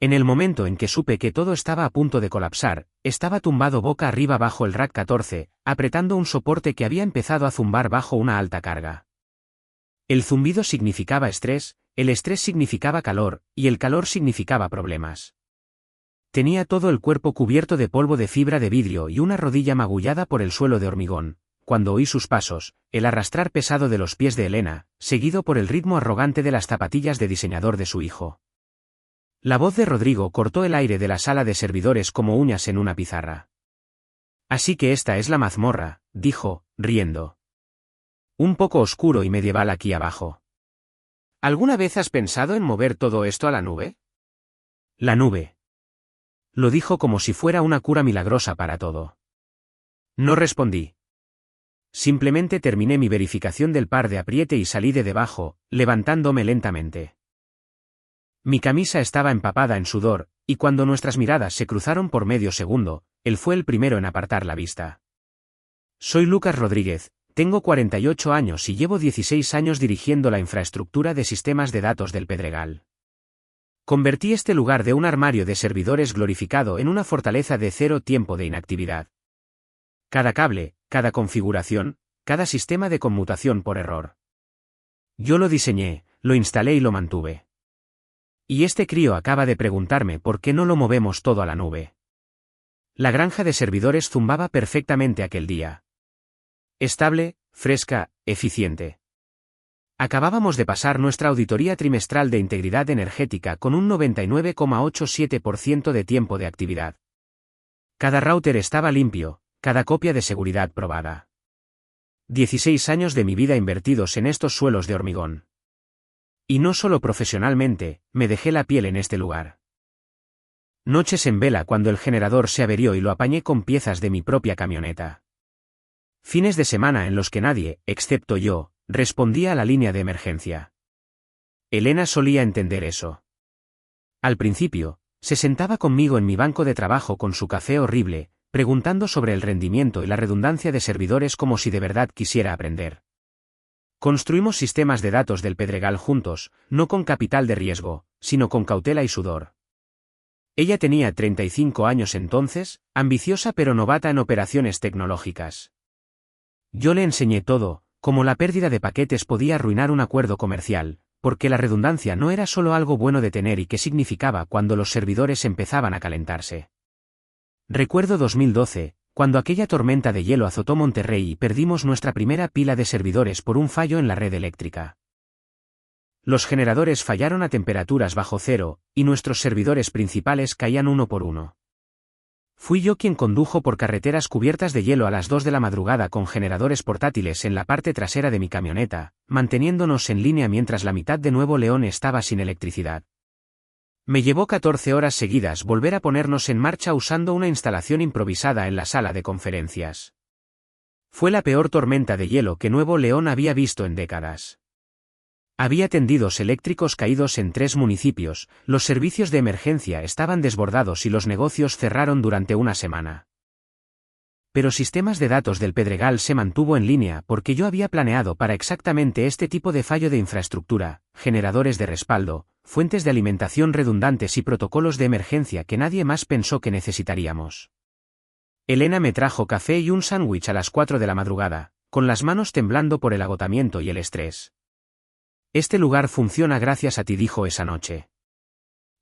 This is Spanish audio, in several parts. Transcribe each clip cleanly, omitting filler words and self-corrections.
En el momento en que supe que todo estaba a punto de colapsar, estaba tumbado boca arriba bajo el rack 14, apretando un soporte que había empezado a zumbar bajo una alta carga. El zumbido significaba estrés, el estrés significaba calor, y el calor significaba problemas. Tenía todo el cuerpo cubierto de polvo de fibra de vidrio y una rodilla magullada por el suelo de hormigón, cuando oí sus pasos, el arrastrar pesado de los pies de Elena, seguido por el ritmo arrogante de las zapatillas de diseñador de su hijo. La voz de Rodrigo cortó el aire de la sala de servidores como uñas en una pizarra. Así que esta es la mazmorra, dijo, riendo. Un poco oscuro y medieval aquí abajo. ¿Alguna vez has pensado en mover todo esto a la nube? La nube. Lo dijo como si fuera una cura milagrosa para todo. No respondí. Simplemente terminé mi verificación del par de apriete y salí de debajo, levantándome lentamente. Mi camisa estaba empapada en sudor, y cuando nuestras miradas se cruzaron por medio segundo, él fue el primero en apartar la vista. Soy Lucas Rodríguez, tengo 48 años y llevo 16 años dirigiendo la infraestructura de sistemas de datos del Pedregal. Convertí este lugar de un armario de servidores glorificado en una fortaleza de 0 tiempo de inactividad. Cada cable, cada configuración, cada sistema de conmutación por error. Yo lo diseñé, lo instalé y lo mantuve. Y este crío acaba de preguntarme por qué no lo movemos todo a la nube. La granja de servidores zumbaba perfectamente aquel día. Estable, fresca, eficiente. Acabábamos de pasar nuestra auditoría trimestral de integridad energética con un 99,87% de tiempo de actividad. Cada router estaba limpio, cada copia de seguridad probada. 16 años de mi vida invertidos en estos suelos de hormigón. Y no solo profesionalmente, me dejé la piel en este lugar. Noches en vela cuando el generador se averió y lo apañé con piezas de mi propia camioneta. Fines de semana en los que nadie, excepto yo, respondía a la línea de emergencia. Elena solía entender eso. Al principio, se sentaba conmigo en mi banco de trabajo con su café horrible, preguntando sobre el rendimiento y la redundancia de servidores como si de verdad quisiera aprender. Construimos sistemas de datos del Pedregal juntos, no con capital de riesgo, sino con cautela y sudor. Ella tenía 35 años entonces, ambiciosa pero novata en operaciones tecnológicas. Yo le enseñé todo, cómo la pérdida de paquetes podía arruinar un acuerdo comercial, porque la redundancia no era solo algo bueno de tener y qué significaba cuando los servidores empezaban a calentarse. Recuerdo 2012, cuando aquella tormenta de hielo azotó Monterrey y perdimos nuestra primera pila de servidores por un fallo en la red eléctrica. Los generadores fallaron a temperaturas bajo cero, y nuestros servidores principales caían uno por uno. Fui yo quien condujo por carreteras cubiertas de hielo a las 2 de la madrugada con generadores portátiles en la parte trasera de mi camioneta, manteniéndonos en línea mientras la mitad de Nuevo León estaba sin electricidad. Me llevó 14 horas seguidas volver a ponernos en marcha usando una instalación improvisada en la sala de conferencias. Fue la peor tormenta de hielo que Nuevo León había visto en décadas. Había tendidos eléctricos caídos en 3 municipios, los servicios de emergencia estaban desbordados y los negocios cerraron durante una semana. Pero Sistemas de Datos del Pedregal se mantuvo en línea porque yo había planeado para exactamente este tipo de fallo de infraestructura, generadores de respaldo, fuentes de alimentación redundantes y protocolos de emergencia que nadie más pensó que necesitaríamos. Elena me trajo café y un sándwich a las 4 de la madrugada, con las manos temblando por el agotamiento y el estrés. Este lugar funciona gracias a ti, dijo esa noche.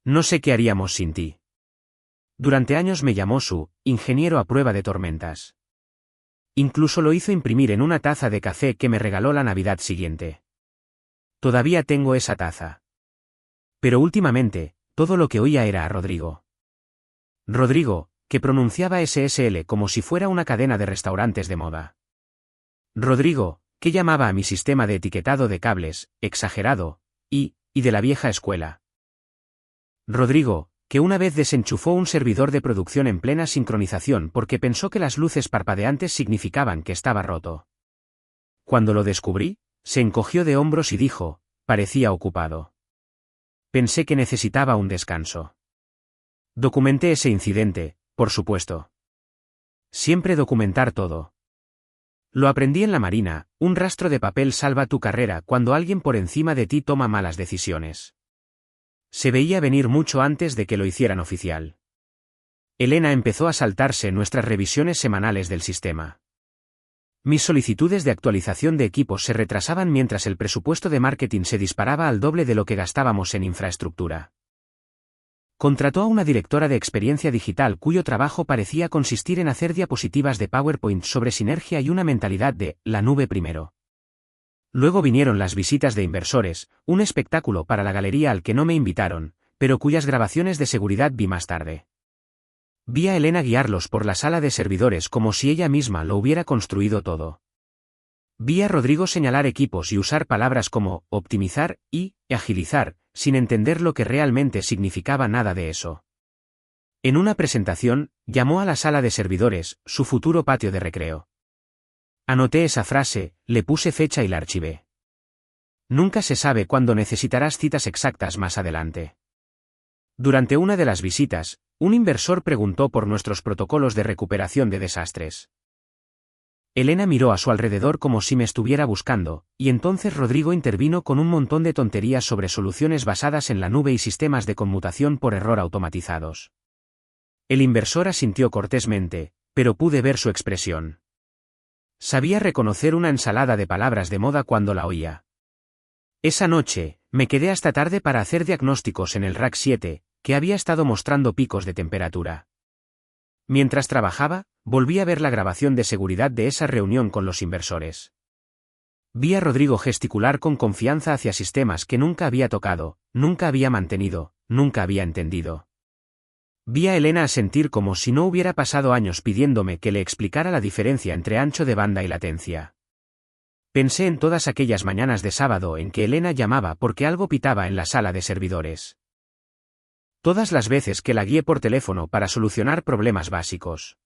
No sé qué haríamos sin ti. Durante años me llamó su ingeniero a prueba de tormentas. Incluso lo hizo imprimir en una taza de café que me regaló la Navidad siguiente. Todavía tengo esa taza. Pero últimamente, todo lo que oía era a Rodrigo. Rodrigo, que pronunciaba SSL como si fuera una cadena de restaurantes de moda. Rodrigo, que llamaba a mi sistema de etiquetado de cables, exagerado, y de la vieja escuela. Rodrigo, que una vez desenchufó un servidor de producción en plena sincronización porque pensó que las luces parpadeantes significaban que estaba roto. Cuando lo descubrí, se encogió de hombros y dijo, parecía ocupado. Pensé que necesitaba un descanso. Documenté ese incidente, por supuesto. Siempre documentar todo. Lo aprendí en la Marina, un rastro de papel salva tu carrera cuando alguien por encima de ti toma malas decisiones. Se veía venir mucho antes de que lo hicieran oficial. Elena empezó a saltarse nuestras revisiones semanales del sistema. Mis solicitudes de actualización de equipos se retrasaban mientras el presupuesto de marketing se disparaba al doble de lo que gastábamos en infraestructura. Contrató a una directora de experiencia digital cuyo trabajo parecía consistir en hacer diapositivas de PowerPoint sobre sinergia y una mentalidad de la nube primero. Luego vinieron las visitas de inversores, un espectáculo para la galería al que no me invitaron, pero cuyas grabaciones de seguridad vi más tarde. Vi a Elena guiarlos por la sala de servidores como si ella misma lo hubiera construido todo. Vi a Rodrigo señalar equipos y usar palabras como optimizar y agilizar, sin entender lo que realmente significaba nada de eso. En una presentación, llamó a la sala de servidores su futuro patio de recreo. Anoté esa frase, le puse fecha y la archivé. Nunca se sabe cuándo necesitarás citas exactas más adelante. Durante una de las visitas, un inversor preguntó por nuestros protocolos de recuperación de desastres. Elena miró a su alrededor como si me estuviera buscando, y entonces Rodrigo intervino con un montón de tonterías sobre soluciones basadas en la nube y sistemas de conmutación por error automatizados. El inversor asintió cortésmente, pero pude ver su expresión. Sabía reconocer una ensalada de palabras de moda cuando la oía. Esa noche, me quedé hasta tarde para hacer diagnósticos en el Rack 7, que había estado mostrando picos de temperatura. Mientras trabajaba, volví a ver la grabación de seguridad de esa reunión con los inversores. Vi a Rodrigo gesticular con confianza hacia sistemas que nunca había tocado, nunca había mantenido, nunca había entendido. Vi a Elena asentir como si no hubiera pasado años pidiéndome que le explicara la diferencia entre ancho de banda y latencia. Pensé en todas aquellas mañanas de sábado en que Elena llamaba porque algo pitaba en la sala de servidores. Todas las veces que la guié por teléfono para solucionar problemas básicos.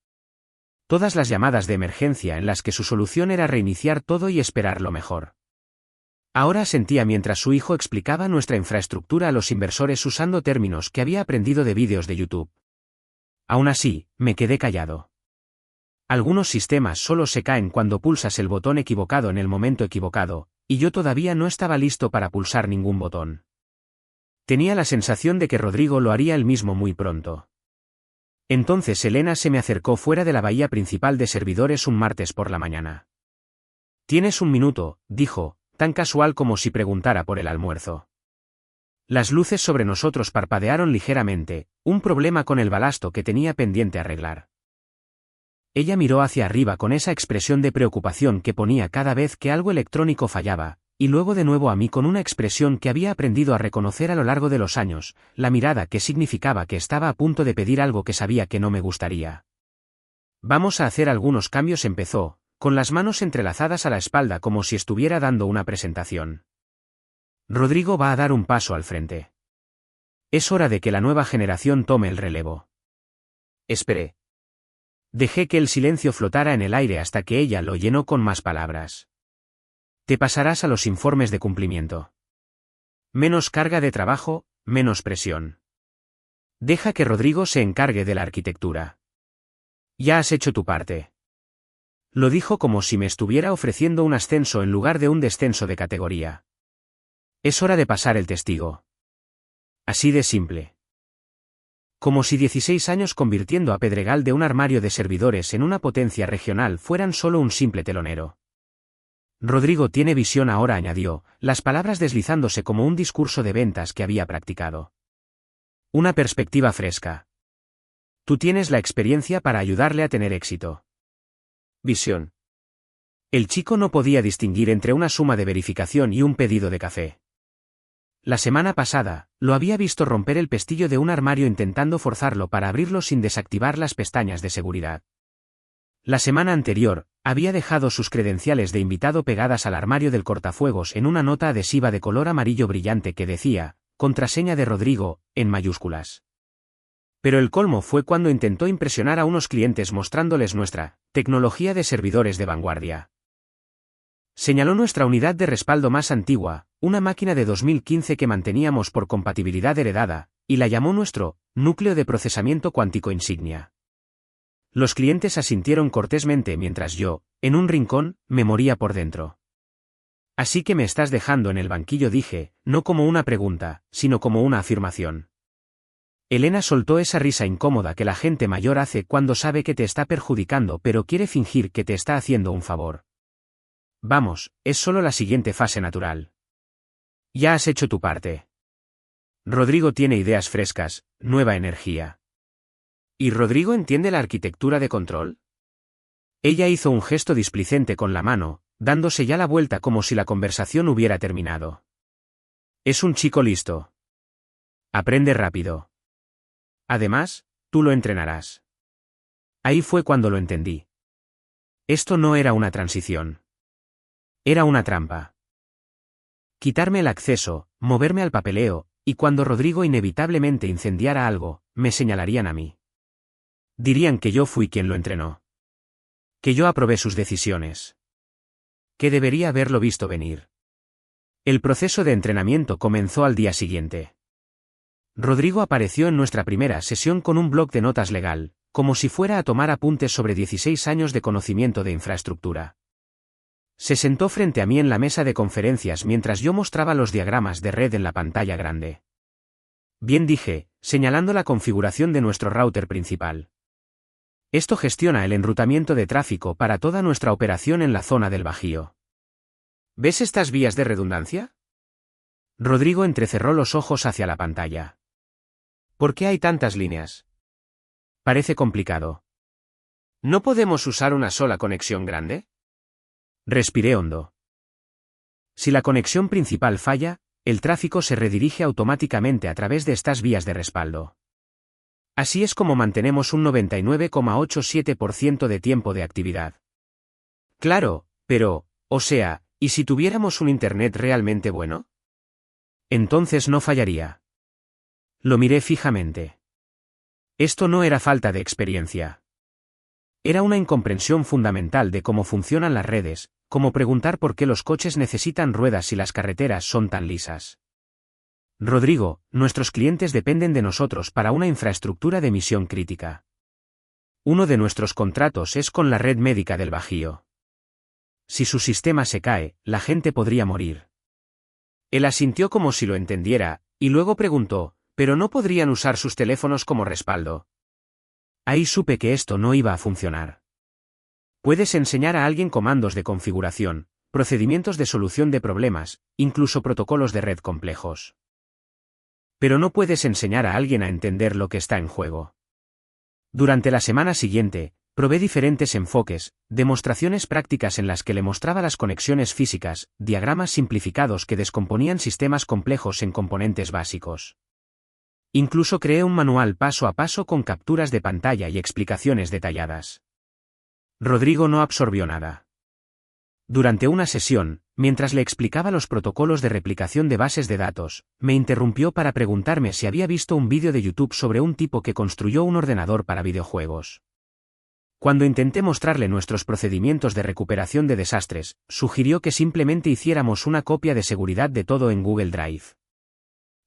Todas las llamadas de emergencia en las que su solución era reiniciar todo y esperar lo mejor. Ahora sentía mientras su hijo explicaba nuestra infraestructura a los inversores usando términos que había aprendido de vídeos de YouTube. Aún así, me quedé callado. Algunos sistemas solo se caen cuando pulsas el botón equivocado en el momento equivocado, y yo todavía no estaba listo para pulsar ningún botón. Tenía la sensación de que Rodrigo lo haría él mismo muy pronto. Entonces Elena se me acercó fuera de la bahía principal de servidores un martes por la mañana. «¿Tienes un minuto?», dijo, tan casual como si preguntara por el almuerzo. Las luces sobre nosotros parpadearon ligeramente, un problema con el balasto que tenía pendiente arreglar. Ella miró hacia arriba con esa expresión de preocupación que ponía cada vez que algo electrónico fallaba, y luego de nuevo a mí con una expresión que había aprendido a reconocer a lo largo de los años, la mirada que significaba que estaba a punto de pedir algo que sabía que no me gustaría. «Vamos a hacer algunos cambios», empezó, con las manos entrelazadas a la espalda como si estuviera dando una presentación. «Rodrigo va a dar un paso al frente. Es hora de que la nueva generación tome el relevo». Esperé. Dejé que el silencio flotara en el aire hasta que ella lo llenó con más palabras. «Te pasarás a los informes de cumplimiento. Menos carga de trabajo, menos presión. Deja que Rodrigo se encargue de la arquitectura. Ya has hecho tu parte». Lo dijo como si me estuviera ofreciendo un ascenso en lugar de un descenso de categoría. «Es hora de pasar el testigo». Así de simple. Como si 16 años convirtiendo a Pedregal de un armario de servidores en una potencia regional fueran solo un simple telonero. «Rodrigo tiene visión ahora», añadió, las palabras deslizándose como un discurso de ventas que había practicado. «Una perspectiva fresca. Tú tienes la experiencia para ayudarle a tener éxito». Visión. El chico no podía distinguir entre una suma de verificación y un pedido de café. La semana pasada, lo había visto romper el pestillo de un armario intentando forzarlo para abrirlo sin desactivar las pestañas de seguridad. La semana anterior, había dejado sus credenciales de invitado pegadas al armario del cortafuegos en una nota adhesiva de color amarillo brillante que decía, «Contraseña de Rodrigo», en mayúsculas. Pero el colmo fue cuando intentó impresionar a unos clientes mostrándoles nuestra tecnología de servidores de vanguardia. Señaló nuestra unidad de respaldo más antigua, una máquina de 2015 que manteníamos por compatibilidad heredada, y la llamó nuestro núcleo de procesamiento cuántico insignia. Los clientes asintieron cortésmente mientras yo, en un rincón, me moría por dentro. Así que me estás dejando en el banquillo, dije, no como una pregunta, sino como una afirmación. Elena soltó esa risa incómoda que la gente mayor hace cuando sabe que te está perjudicando pero quiere fingir que te está haciendo un favor. Vamos, es solo la siguiente fase natural. Ya has hecho tu parte. Rodrigo tiene ideas frescas, nueva energía. ¿Y Rodrigo entiende la arquitectura de control? Ella hizo un gesto displicente con la mano, dándose ya la vuelta como si la conversación hubiera terminado. Es un chico listo. Aprende rápido. Además, tú lo entrenarás. Ahí fue cuando lo entendí. Esto no era una transición. Era una trampa. Quitarme el acceso, moverme al papeleo, y cuando Rodrigo inevitablemente incendiara algo, me señalarían a mí. Dirían que yo fui quien lo entrenó. Que yo aprobé sus decisiones. Que debería haberlo visto venir. El proceso de entrenamiento comenzó al día siguiente. Rodrigo apareció en nuestra primera sesión con un bloc de notas legal, como si fuera a tomar apuntes sobre 16 años de conocimiento de infraestructura. Se sentó frente a mí en la mesa de conferencias mientras yo mostraba los diagramas de red en la pantalla grande. Bien, dije, señalando la configuración de nuestro router principal. Esto gestiona el enrutamiento de tráfico para toda nuestra operación en la zona del Bajío. ¿Ves estas vías de redundancia? Rodrigo entrecerró los ojos hacia la pantalla. ¿Por qué hay tantas líneas? Parece complicado. ¿No podemos usar una sola conexión grande? Respiré hondo. Si la conexión principal falla, el tráfico se redirige automáticamente a través de estas vías de respaldo. Así es como mantenemos un 99,87% de tiempo de actividad. Claro, pero, o sea, ¿y si tuviéramos un Internet realmente bueno? Entonces no fallaría. Lo miré fijamente. Esto no era falta de experiencia. Era una incomprensión fundamental de cómo funcionan las redes, como preguntar por qué los coches necesitan ruedas y las carreteras son tan lisas. Rodrigo, nuestros clientes dependen de nosotros para una infraestructura de misión crítica. Uno de nuestros contratos es con la red médica del Bajío. Si su sistema se cae, la gente podría morir. Él asintió como si lo entendiera, y luego preguntó, ¿pero no podrían usar sus teléfonos como respaldo? Ahí supe que esto no iba a funcionar. Puedes enseñar a alguien comandos de configuración, procedimientos de solución de problemas, incluso protocolos de red complejos. Pero no puedes enseñar a alguien a entender lo que está en juego. Durante la semana siguiente, probé diferentes enfoques, demostraciones prácticas en las que le mostraba las conexiones físicas, diagramas simplificados que descomponían sistemas complejos en componentes básicos. Incluso creé un manual paso a paso con capturas de pantalla y explicaciones detalladas. Rodrigo no absorbió nada. Durante una sesión, mientras le explicaba los protocolos de replicación de bases de datos, me interrumpió para preguntarme si había visto un vídeo de YouTube sobre un tipo que construyó un ordenador para videojuegos. Cuando intenté mostrarle nuestros procedimientos de recuperación de desastres, sugirió que simplemente hiciéramos una copia de seguridad de todo en Google Drive.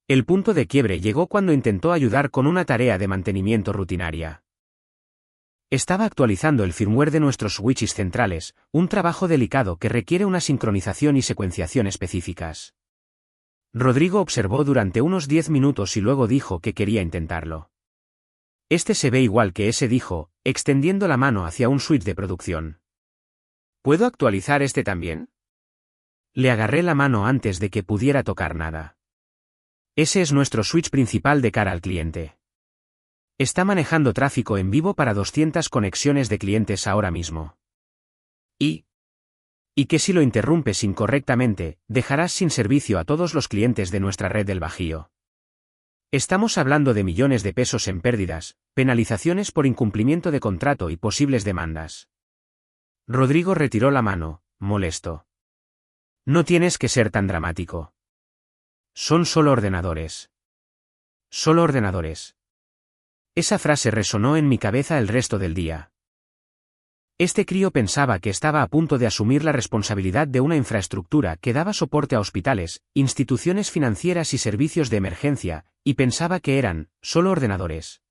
El punto de quiebre llegó cuando intentó ayudar con una tarea de mantenimiento rutinaria. Estaba actualizando el firmware de nuestros switches centrales, un trabajo delicado que requiere una sincronización y secuenciación específicas. Rodrigo observó durante unos 10 minutos y luego dijo que quería intentarlo. Este se ve igual que ese, dijo, extendiendo la mano hacia un switch de producción. ¿Puedo actualizar este también? Le agarré la mano antes de que pudiera tocar nada. Ese es nuestro switch principal de cara al cliente. Está manejando tráfico en vivo para 200 conexiones de clientes ahora mismo. ¿Y que si lo interrumpes incorrectamente, dejarás sin servicio a todos los clientes de nuestra red del Bajío? Estamos hablando de millones de pesos en pérdidas, penalizaciones por incumplimiento de contrato y posibles demandas. Rodrigo retiró la mano, molesto. No tienes que ser tan dramático. Son solo ordenadores. Solo ordenadores. Esa frase resonó en mi cabeza el resto del día. Este crío pensaba que estaba a punto de asumir la responsabilidad de una infraestructura que daba soporte a hospitales, instituciones financieras y servicios de emergencia, y pensaba que eran solo ordenadores.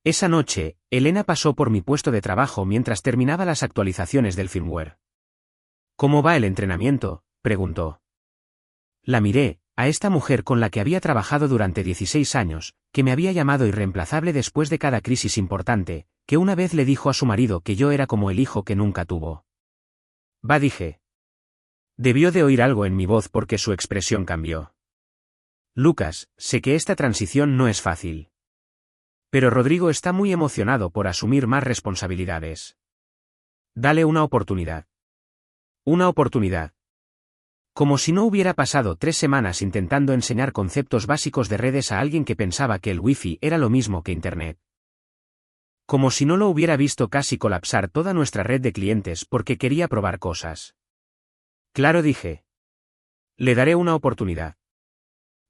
Esa noche, Elena pasó por mi puesto de trabajo mientras terminaba las actualizaciones del firmware. ¿Cómo va el entrenamiento?, preguntó. La miré, a esta mujer con la que había trabajado durante 16 años, que me había llamado irreemplazable después de cada crisis importante, que una vez le dijo a su marido que yo era como el hijo que nunca tuvo. Va, dije. Debió de oír algo en mi voz porque su expresión cambió. Lucas, sé que esta transición no es fácil. Pero Rodrigo está muy emocionado por asumir más responsabilidades. Dale una oportunidad. Una oportunidad. Como si no hubiera pasado 3 semanas intentando enseñar conceptos básicos de redes a alguien que pensaba que el Wi-Fi era lo mismo que Internet. Como si no lo hubiera visto casi colapsar toda nuestra red de clientes porque quería probar cosas. Claro, dije. Le daré una oportunidad.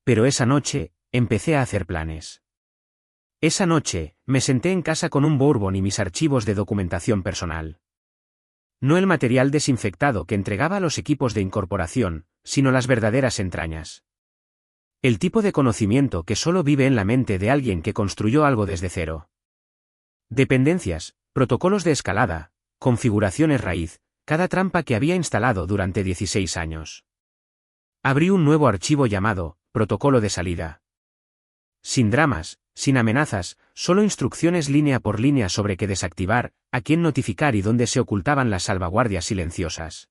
Pero esa noche, empecé a hacer planes. Esa noche, me senté en casa con un bourbon y mis archivos de documentación personal. No el material desinfectado que entregaba a los equipos de incorporación, sino las verdaderas entrañas. El tipo de conocimiento que solo vive en la mente de alguien que construyó algo desde cero. Dependencias, protocolos de escalada, configuraciones raíz, cada trampa que había instalado durante 16 años. Abrí un nuevo archivo llamado protocolo de salida. Sin dramas, sin amenazas, solo instrucciones línea por línea sobre qué desactivar, a quién notificar y dónde se ocultaban las salvaguardias silenciosas.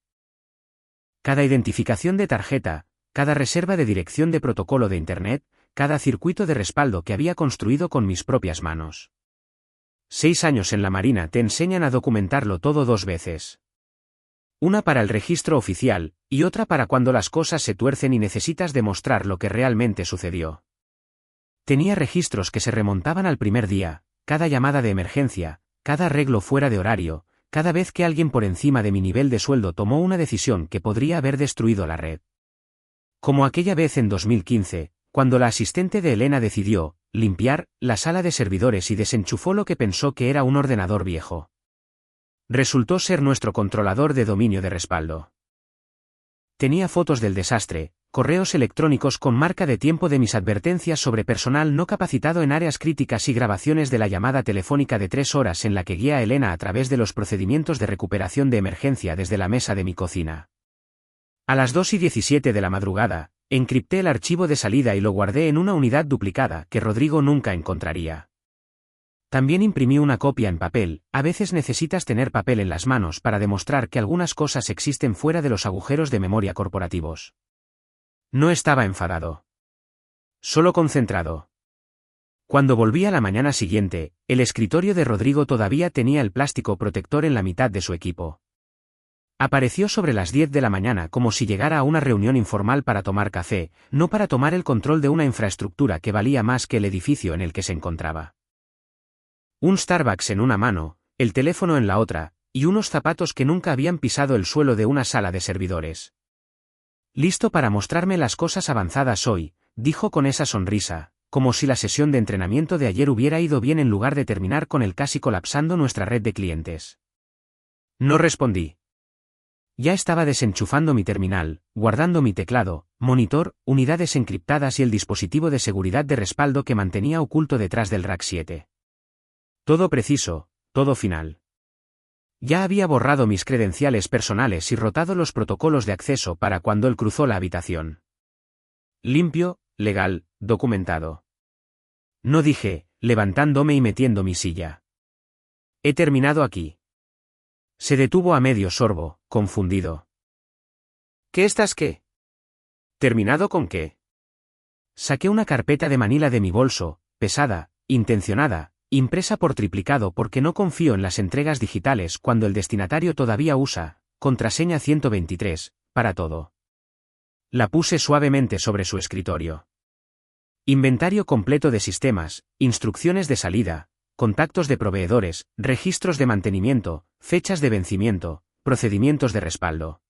Cada identificación de tarjeta, cada reserva de dirección de protocolo de Internet, cada circuito de respaldo que había construido con mis propias manos. 6 años en la Marina te enseñan a documentarlo todo 2 veces. Una para el registro oficial, y otra para cuando las cosas se tuercen y necesitas demostrar lo que realmente sucedió. Tenía registros que se remontaban al primer día, cada llamada de emergencia, cada arreglo fuera de horario, cada vez que alguien por encima de mi nivel de sueldo tomó una decisión que podría haber destruido la red. Como aquella vez en 2015, cuando la asistente de Elena decidió limpiar la sala de servidores y desenchufó lo que pensó que era un ordenador viejo. Resultó ser nuestro controlador de dominio de respaldo. Tenía fotos del desastre, correos electrónicos con marca de tiempo de mis advertencias sobre personal no capacitado en áreas críticas y grabaciones de la llamada telefónica de 3 horas en la que guía a Elena a través de los procedimientos de recuperación de emergencia desde la mesa de mi cocina. A las 2:17 de la madrugada, encripté el archivo de salida y lo guardé en una unidad duplicada que Rodrigo nunca encontraría. También imprimí una copia en papel. A veces necesitas tener papel en las manos para demostrar que algunas cosas existen fuera de los agujeros de memoria corporativos. No estaba enfadado. Solo concentrado. Cuando volví a la mañana siguiente, el escritorio de Rodrigo todavía tenía el plástico protector en la mitad de su equipo. Apareció sobre las 10 de la mañana como si llegara a una reunión informal para tomar café, no para tomar el control de una infraestructura que valía más que el edificio en el que se encontraba. Un Starbucks en una mano, el teléfono en la otra, y unos zapatos que nunca habían pisado el suelo de una sala de servidores. Listo para mostrarme las cosas avanzadas hoy, dijo con esa sonrisa, como si la sesión de entrenamiento de ayer hubiera ido bien en lugar de terminar con el casi colapsando nuestra red de clientes. No respondí. Ya estaba desenchufando mi terminal, guardando mi teclado, monitor, unidades encriptadas y el dispositivo de seguridad de respaldo que mantenía oculto detrás del rack 7. Todo preciso, todo final. Ya había borrado mis credenciales personales y rotado los protocolos de acceso para cuando él cruzó la habitación. Limpio, legal, documentado. No dije, levantándome y metiendo mi silla. He terminado aquí. Se detuvo a medio sorbo, confundido. ¿Qué estás qué? ¿Terminado con qué? Saqué una carpeta de manila de mi bolso, pesada, intencionada, impresa por triplicado porque no confío en las entregas digitales cuando el destinatario todavía usa contraseña 123, para todo. La puse suavemente sobre su escritorio. Inventario completo de sistemas, instrucciones de salida, contactos de proveedores, registros de mantenimiento, fechas de vencimiento, procedimientos de respaldo.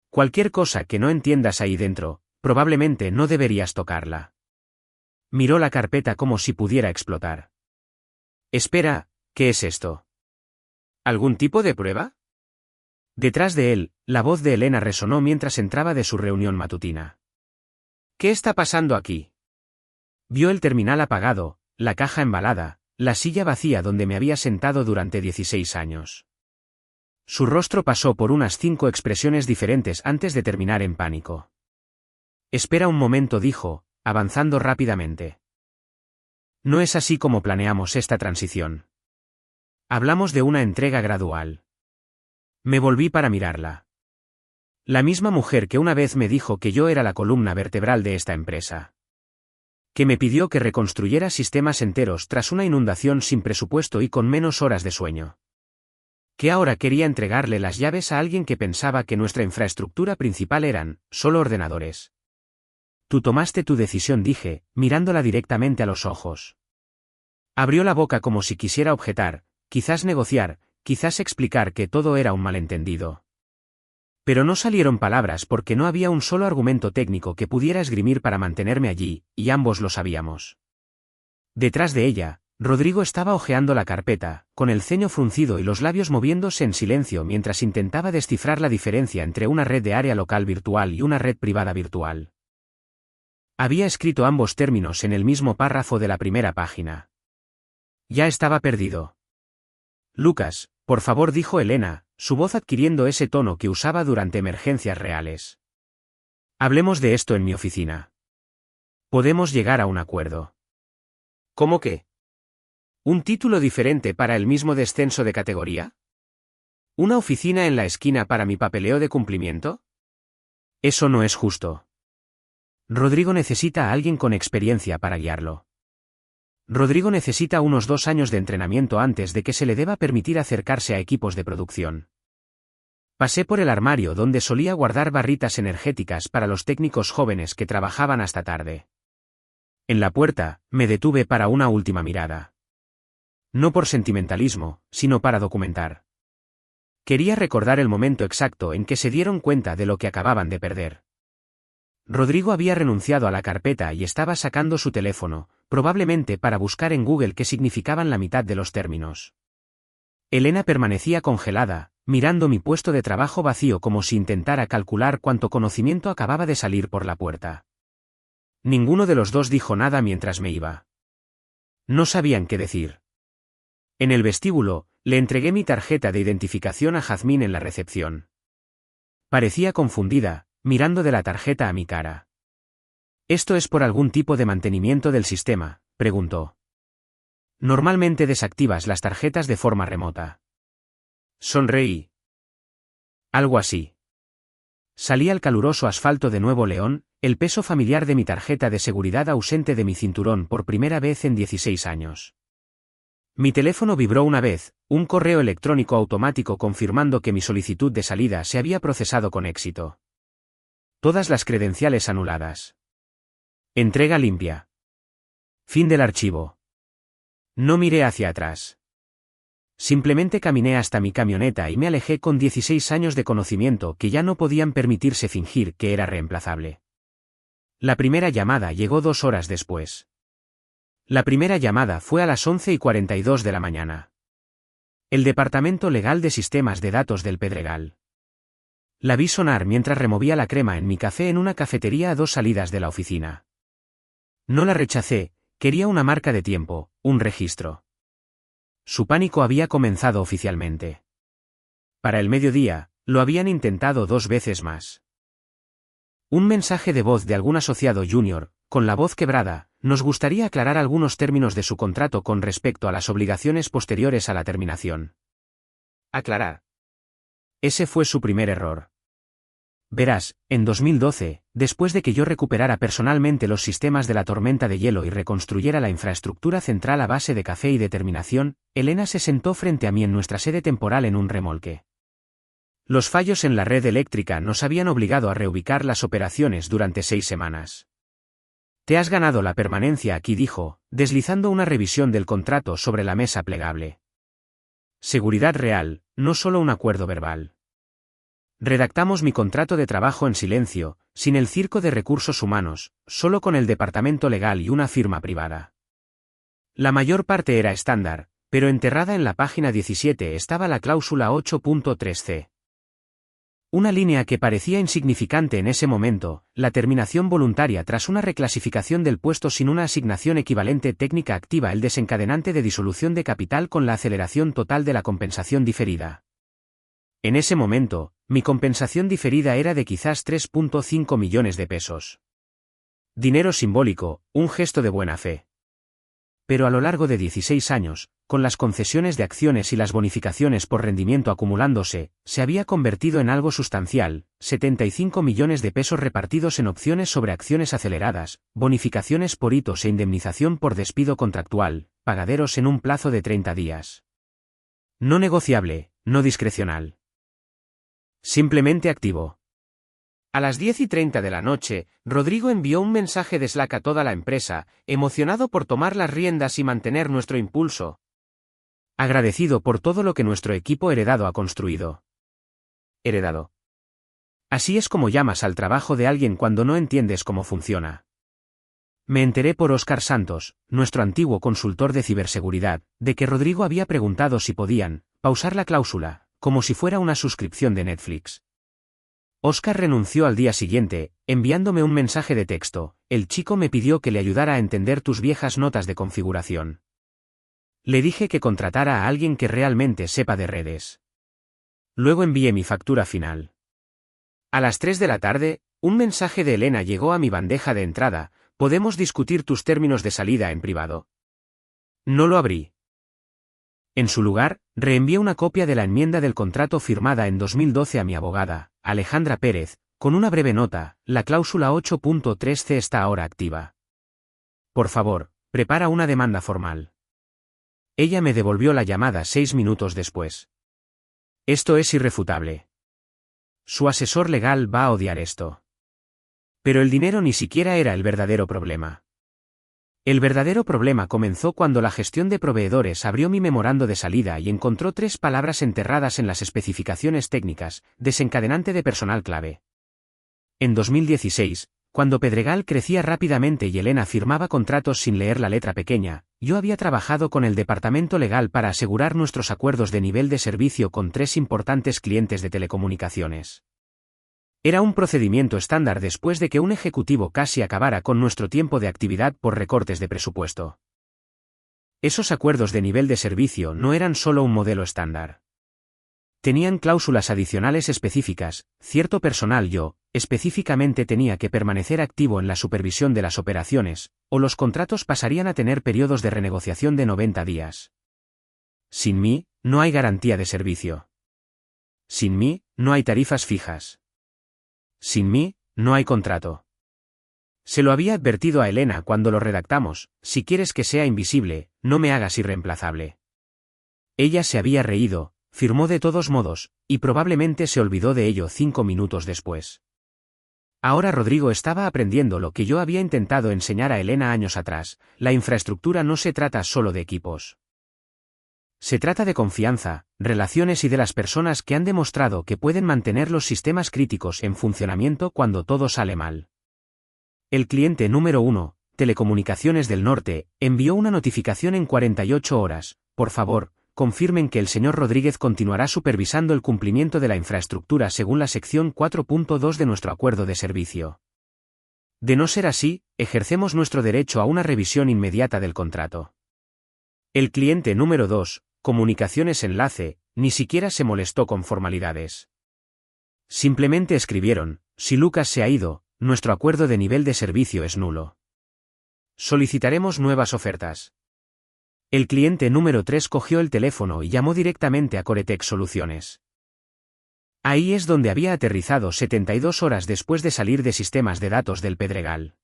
Cualquier cosa que no entiendas ahí dentro, probablemente no deberías tocarla. Miró la carpeta como si pudiera explotar. Espera, ¿qué es esto? ¿Algún tipo de prueba? Detrás de él, la voz de Elena resonó mientras entraba de su reunión matutina. ¿Qué está pasando aquí? Vio el terminal apagado, la caja embalada, la silla vacía donde me había sentado durante 16 años. Su rostro pasó por unas 5 expresiones diferentes antes de terminar en pánico. Espera un momento, dijo, avanzando rápidamente. No es así como planeamos esta transición. Hablamos de una entrega gradual. Me volví para mirarla. La misma mujer que una vez me dijo que yo era la columna vertebral de esta empresa. Que me pidió que reconstruyera sistemas enteros tras una inundación sin presupuesto y con menos horas de sueño. Que ahora quería entregarle las llaves a alguien que pensaba que nuestra infraestructura principal eran solo ordenadores. Tú tomaste tu decisión, dije, mirándola directamente a los ojos. Abrió la boca como si quisiera objetar, quizás negociar, quizás explicar que todo era un malentendido. Pero no salieron palabras porque no había un solo argumento técnico que pudiera esgrimir para mantenerme allí, y ambos lo sabíamos. Detrás de ella, Rodrigo estaba hojeando la carpeta, con el ceño fruncido y los labios moviéndose en silencio mientras intentaba descifrar la diferencia entre una red de área local virtual y una red privada virtual. Había escrito ambos términos en el mismo párrafo de la primera página. Ya estaba perdido. Lucas, por favor, dijo Elena, su voz adquiriendo ese tono que usaba durante emergencias reales. Hablemos de esto en mi oficina. Podemos llegar a un acuerdo. ¿Cómo qué? ¿Un título diferente para el mismo descenso de categoría? ¿Una oficina en la esquina para mi papeleo de cumplimiento? Eso no es justo. Rodrigo necesita a alguien con experiencia para guiarlo. Rodrigo necesita unos 2 años de entrenamiento antes de que se le deba permitir acercarse a equipos de producción. Pasé por el armario donde solía guardar barritas energéticas para los técnicos jóvenes que trabajaban hasta tarde. En la puerta, me detuve para una última mirada. No por sentimentalismo, sino para documentar. Quería recordar el momento exacto en que se dieron cuenta de lo que acababan de perder. Rodrigo había renunciado a la carpeta y estaba sacando su teléfono, probablemente para buscar en Google qué significaban la mitad de los términos. Elena permanecía congelada, mirando mi puesto de trabajo vacío como si intentara calcular cuánto conocimiento acababa de salir por la puerta. Ninguno de los dos dijo nada mientras me iba. No sabían qué decir. En el vestíbulo, le entregué mi tarjeta de identificación a Jazmín en la recepción. Parecía confundida, mirando de la tarjeta a mi cara. ¿Esto es por algún tipo de mantenimiento del sistema?, preguntó. Normalmente desactivas las tarjetas de forma remota. Sonreí. Algo así. Salí al caluroso asfalto de Nuevo León, el peso familiar de mi tarjeta de seguridad ausente de mi cinturón por primera vez en 16 años. Mi teléfono vibró una vez, un correo electrónico automático confirmando que mi solicitud de salida se había procesado con éxito. Todas las credenciales anuladas. Entrega limpia. Fin del archivo. No miré hacia atrás. Simplemente caminé hasta mi camioneta y me alejé con 16 años de conocimiento que ya no podían permitirse fingir que era reemplazable. La primera llamada llegó 2 horas después. La primera llamada fue a las 11:42 de la mañana. El Departamento Legal de Sistemas de Datos del Pedregal. La vi sonar mientras removía la crema en mi café en una cafetería a 2 salidas de la oficina. No la rechacé, quería una marca de tiempo, un registro. Su pánico había comenzado oficialmente. Para el mediodía, lo habían intentado 2 veces más. Un mensaje de voz de algún asociado junior, con la voz quebrada, nos gustaría aclarar algunos términos de su contrato con respecto a las obligaciones posteriores a la terminación. Aclarar. Ese fue su primer error. Verás, en 2012, después de que yo recuperara personalmente los sistemas de la tormenta de hielo y reconstruyera la infraestructura central a base de café y determinación, Elena se sentó frente a mí en nuestra sede temporal en un remolque. Los fallos en la red eléctrica nos habían obligado a reubicar las operaciones durante 6 semanas. Te has ganado la permanencia aquí, dijo, deslizando una revisión del contrato sobre la mesa plegable. Seguridad real, no solo un acuerdo verbal. Redactamos mi contrato de trabajo en silencio, sin el circo de recursos humanos, solo con el departamento legal y una firma privada. La mayor parte era estándar, pero enterrada en la página 17 estaba la cláusula 8.3c. Una línea que parecía insignificante en ese momento, la terminación voluntaria tras una reclasificación del puesto sin una asignación equivalente técnica activa, el desencadenante de disolución de capital con la aceleración total de la compensación diferida. En ese momento, mi compensación diferida era de quizás 3,5 millones de pesos. Dinero simbólico, un gesto de buena fe. Pero a lo largo de 16 años, con las concesiones de acciones y las bonificaciones por rendimiento acumulándose, se había convertido en algo sustancial, 75 millones de pesos repartidos en opciones sobre acciones aceleradas, bonificaciones por hitos e indemnización por despido contractual, pagaderos en un plazo de 30 días. No negociable, no discrecional. Simplemente activo. A las 10:30 de la noche, Rodrigo envió un mensaje de Slack a toda la empresa, emocionado por tomar las riendas y mantener nuestro impulso. Agradecido por todo lo que nuestro equipo heredado ha construido. Heredado. Así es como llamas al trabajo de alguien cuando no entiendes cómo funciona. Me enteré por Óscar Santos, nuestro antiguo consultor de ciberseguridad, de que Rodrigo había preguntado si podían pausar la cláusula, como si fuera una suscripción de Netflix. Óscar renunció al día siguiente, enviándome un mensaje de texto. El chico me pidió que le ayudara a entender tus viejas notas de configuración. Le dije que contratara a alguien que realmente sepa de redes. Luego envié mi factura final. A las 3 de la tarde, un mensaje de Elena llegó a mi bandeja de entrada. ¿Podemos discutir tus términos de salida en privado? No lo abrí. En su lugar, reenvié una copia de la enmienda del contrato firmada en 2012 a mi abogada, Alejandra Pérez, con una breve nota: la cláusula 8.3c está ahora activa. Por favor, prepara una demanda formal. Ella me devolvió la llamada 6 minutos después. Esto es irrefutable. Su asesor legal va a odiar esto. Pero el dinero ni siquiera era el verdadero problema. El verdadero problema comenzó cuando la gestión de proveedores abrió mi memorando de salida y encontró 3 palabras enterradas en las especificaciones técnicas: desencadenante de personal clave. En 2016, cuando Pedregal crecía rápidamente y Elena firmaba contratos sin leer la letra pequeña, yo había trabajado con el departamento legal para asegurar nuestros acuerdos de nivel de servicio con 3 importantes clientes de telecomunicaciones. Era un procedimiento estándar después de que un ejecutivo casi acabara con nuestro tiempo de actividad por recortes de presupuesto. Esos acuerdos de nivel de servicio no eran solo un modelo estándar. Tenían cláusulas adicionales específicas. Cierto personal específicamente tenía que permanecer activo en la supervisión de las operaciones, o los contratos pasarían a tener periodos de renegociación de 90 días. Sin mí, no hay garantía de servicio. Sin mí, no hay tarifas fijas. Sin mí, no hay contrato. Se lo había advertido a Elena cuando lo redactamos: si quieres que sea invisible, no me hagas irreemplazable. Ella se había reído, firmó de todos modos, y probablemente se olvidó de ello 5 minutos después. Ahora Rodrigo estaba aprendiendo lo que yo había intentado enseñar a Elena años atrás: la infraestructura no se trata solo de equipos. Se trata de confianza, relaciones y de las personas que han demostrado que pueden mantener los sistemas críticos en funcionamiento cuando todo sale mal. El cliente número 1, Telecomunicaciones del Norte, envió una notificación en 48 horas: por favor, confirmen que el señor Rodríguez continuará supervisando el cumplimiento de la infraestructura según la sección 4.2 de nuestro acuerdo de servicio. De no ser así, ejercemos nuestro derecho a una revisión inmediata del contrato. El cliente número 2, Comunicaciones Enlace, ni siquiera se molestó con formalidades. Simplemente escribieron: si Lucas se ha ido, nuestro acuerdo de nivel de servicio es nulo. Solicitaremos nuevas ofertas. El cliente número 3 cogió el teléfono y llamó directamente a Coretex Soluciones. Ahí es donde había aterrizado 72 horas después de salir de sistemas de datos del Pedregal.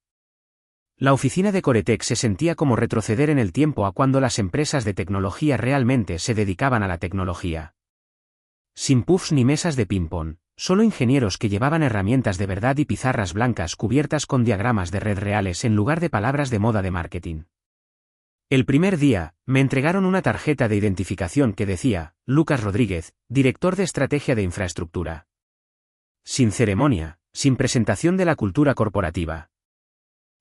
La oficina de Coretex se sentía como retroceder en el tiempo a cuando las empresas de tecnología realmente se dedicaban a la tecnología. Sin puffs ni mesas de ping-pong, solo ingenieros que llevaban herramientas de verdad y pizarras blancas cubiertas con diagramas de red reales en lugar de palabras de moda de marketing. El primer día, me entregaron una tarjeta de identificación que decía: Lucas Rodríguez, director de estrategia de infraestructura. Sin ceremonia, sin presentación de la cultura corporativa.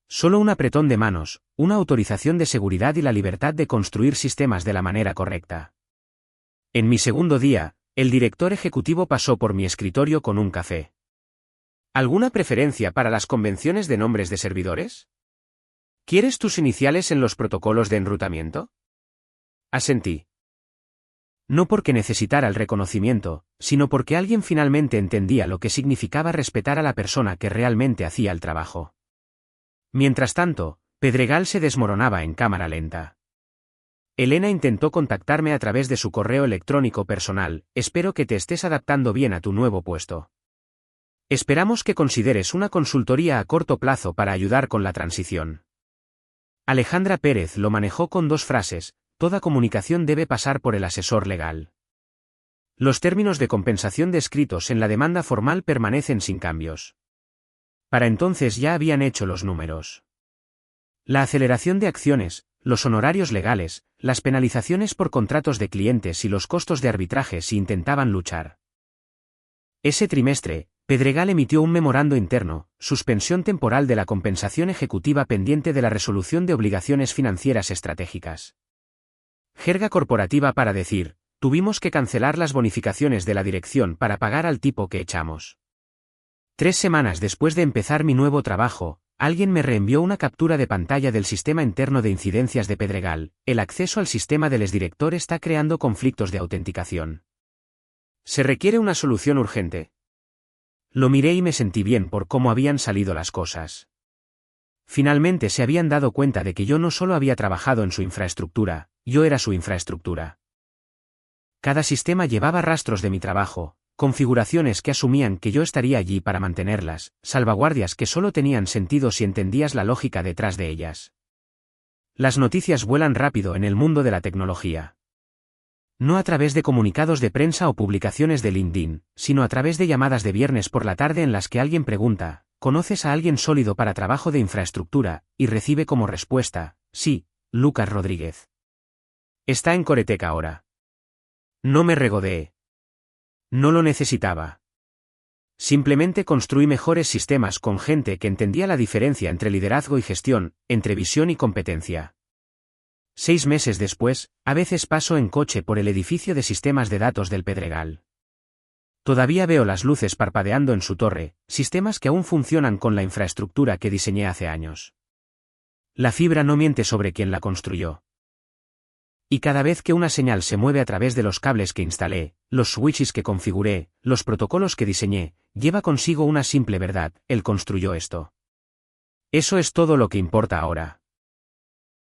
Solo un apretón de manos, una autorización de seguridad y la libertad de construir sistemas de la manera correcta. En mi segundo día, el director ejecutivo pasó por mi escritorio con un café. ¿Alguna preferencia para las convenciones de nombres de servidores? ¿Quieres tus iniciales en los protocolos de enrutamiento? Asentí. No porque necesitara el reconocimiento, sino porque alguien finalmente entendía lo que significaba respetar a la persona que realmente hacía el trabajo. Mientras tanto, Pedregal se desmoronaba en cámara lenta. Elena intentó contactarme a través de su correo electrónico personal: espero que te estés adaptando bien a tu nuevo puesto. Esperamos que consideres una consultoría a corto plazo para ayudar con la transición. Alejandra Pérez lo manejó con 2 frases: toda comunicación debe pasar por el asesor legal. Los términos de compensación descritos en la demanda formal permanecen sin cambios. Para entonces ya habían hecho los números. La aceleración de acciones, los honorarios legales, las penalizaciones por contratos de clientes y los costos de arbitraje si intentaban luchar. Ese trimestre, Pedregal emitió un memorando interno: suspensión temporal de la compensación ejecutiva pendiente de la resolución de obligaciones financieras estratégicas. Jerga corporativa para decir: tuvimos que cancelar las bonificaciones de la dirección para pagar al tipo que echamos. 3 semanas después de empezar mi nuevo trabajo, alguien me reenvió una captura de pantalla del sistema interno de incidencias de Pedregal: el acceso al sistema del exdirector está creando conflictos de autenticación. Se requiere una solución urgente. Lo miré y me sentí bien por cómo habían salido las cosas. Finalmente se habían dado cuenta de que yo no solo había trabajado en su infraestructura, yo era su infraestructura. Cada sistema llevaba rastros de mi trabajo, configuraciones que asumían que yo estaría allí para mantenerlas, salvaguardias que solo tenían sentido si entendías la lógica detrás de ellas. Las noticias vuelan rápido en el mundo de la tecnología. No a través de comunicados de prensa o publicaciones de LinkedIn, sino a través de llamadas de viernes por la tarde en las que alguien pregunta: ¿conoces a alguien sólido para trabajo de infraestructura? Y recibe como respuesta: sí, Lucas Rodríguez. Está en Coretec ahora. No me regodeé. No lo necesitaba. Simplemente construí mejores sistemas con gente que entendía la diferencia entre liderazgo y gestión, entre visión y competencia. 6 meses después, a veces paso en coche por el edificio de sistemas de datos del Pedregal. Todavía veo las luces parpadeando en su torre, sistemas que aún funcionan con la infraestructura que diseñé hace años. La fibra no miente sobre quién la construyó. Y cada vez que una señal se mueve a través de los cables que instalé, los switches que configuré, los protocolos que diseñé, lleva consigo una simple verdad: él construyó esto. Eso es todo lo que importa ahora.